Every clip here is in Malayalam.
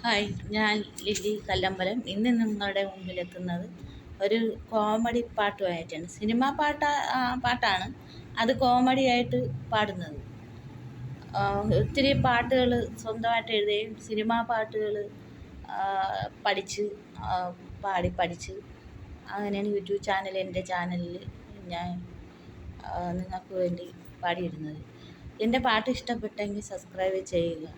ഹായ്, ഞാൻ ലില്ലി കല്ലമ്പലം. ഇന്ന് നിങ്ങളുടെ മുമ്പിലെത്തുന്നത് ഒരു കോമഡി പാട്ടുമായിട്ടാണ്. സിനിമാ പാട്ടാണ് അത് കോമഡി ആയിട്ട് പാടുന്നത്. ഒത്തിരി പാട്ടുകൾ സ്വന്തമായിട്ട് എഴുതുകയും സിനിമാ പാട്ടുകൾ പഠിച്ച് പഠിച്ച് അങ്ങനെയാണ് യൂട്യൂബ് ചാനൽ, എൻ്റെ ചാനലിൽ ഞാൻ നിങ്ങൾക്ക് വേണ്ടി പാടിയിടുന്നത്. എൻ്റെ പാട്ട് ഇഷ്ടപ്പെട്ടെങ്കിൽ സബ്സ്ക്രൈബ് ചെയ്യുക.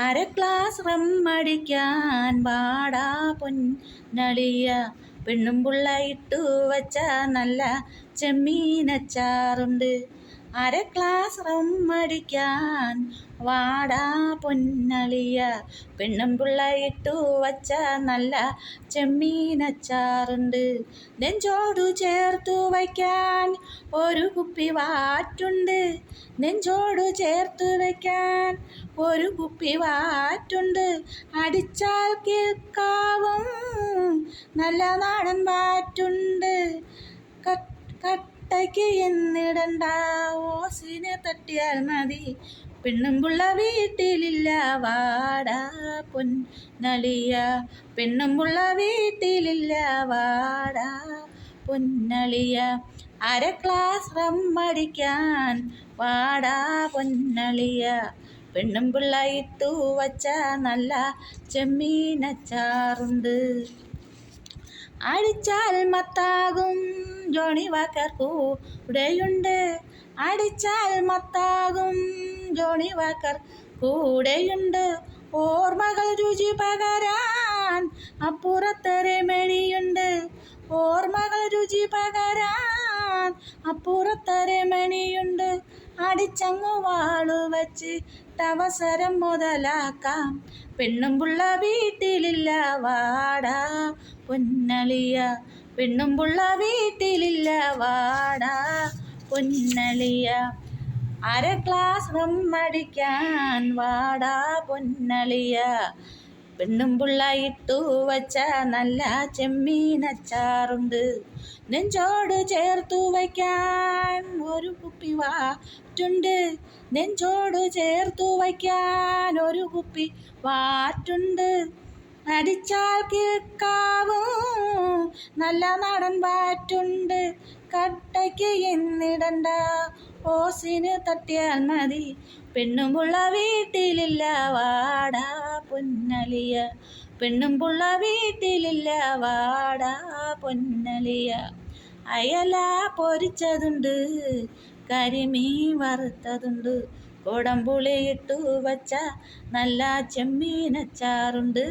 അര ഗ്ലാസ് റമ്മടിക്കാൻ വാടാ പൊന്നളിയ, പെണ്ണും പുള്ള ഇട്ടു വച്ച നല്ല ചെമ്മീനച്ചാറുണ്ട്. അര ഗ്ലാസ് റമ്മടിക്കാൻ വാടാ പൊന്നളിയ, പെണ്ണും പുള്ള ഇട്ടു വച്ച നല്ല ചെമ്മീനച്ചാറുണ്ട്. നെഞ്ചോടു ചേർത്തു വയ്ക്കാൻ ഒരു കുപ്പി വാറ്റുണ്ട്. നെഞ്ചോടു ചേർത്തു വയ്ക്കാൻ ഒരു കുപ്പി വാറ്റുണ്ട്. അടിച്ചാൽ കേൾക്കാവും നല്ല നാടൻ വാറ്റുണ്ട്. കട്ടയ്ക്ക് എന്നിടണ്ട, ഓസിനെ തട്ടിയാൽ മതി. പെണ്ണും പുള്ള വീട്ടിലില്ല, വാടാ പൊന്നളിയ. പെണ്ണും പുള്ള വീട്ടിലില്ല, വാടാ പൊന്നളിയ. അര ഗ്ലാസ് റമ്മടിക്കാൻ വാടാ പൊന്നളിയ, പെണ്ണും പിള്ള ഇട്ടു വച്ച നല്ല ചെമ്മീനച്ചാറുണ്ട്. അടിച്ചാൽ മത്താകും ജോണി വാക്കർ കൂടെയുണ്ട്. അടിച്ചാൽ മത്താകും ജോണി വാക്കർ കൂടെയുണ്ട്. ഓർമ്മകൾ രുചി പകരാൻ അപ്പുറത്തൊരു മണിയുണ്ട്. ഓർമ്മകൾ രുചി പകരാൻ അപ്പുറത്തൊരു മണിയുണ്ട്. അടിച്ചങ്ങു വാളു വച്ച് അവസരം മുതലാക്കാം. പെണ്ണും പുള്ള വീട്ടിലില്ല, വാടാ പൊന്നളിയ. പെണ്ണും പുള്ള വീട്ടിലില്ല, വാടാ പൊന്നളിയ. അര ഗ്ലാസ് റമ്മടിക്കാൻ വാടാ പൊന്നളിയ, പെണ്ണും പുള്ള ഇട്ടു വച്ച നല്ല ചെമ്മീനച്ചാറുണ്ട്. നെഞ്ചോട് ചേർത്തു വയ്ക്കാൻ ഒരു കുപ്പി വാറ്റുണ്ട്. നെഞ്ചോട് ചേർത്തു വയ്ക്കാൻ ഒരു കുപ്പി വാറ്റുണ്ട്. അടിച്ചാൽ കേൾക്കാവും നല്ല നാടൻ വാറ്റുണ്ട്. കട്ടയ്ക്ക് എന്നിടണ്ട, ഓസിന് തട്ടിയാൽ മതി. പെണ്ണും പുള്ള വീട്ടിലില്ല, വാടാ പൊന്നളിയ. പെണ്ണും പുള്ള വീട്ടിലില്ല, വാടാ പൊന്നളിയ. അയല പൊരിച്ചതുണ്ട്, കരിമീൻ വറുത്തതുണ്ട്. കൊടംപുളി ഇട്ടു വച്ച നല്ല ചെമ്മീനച്ചാറുണ്ട്.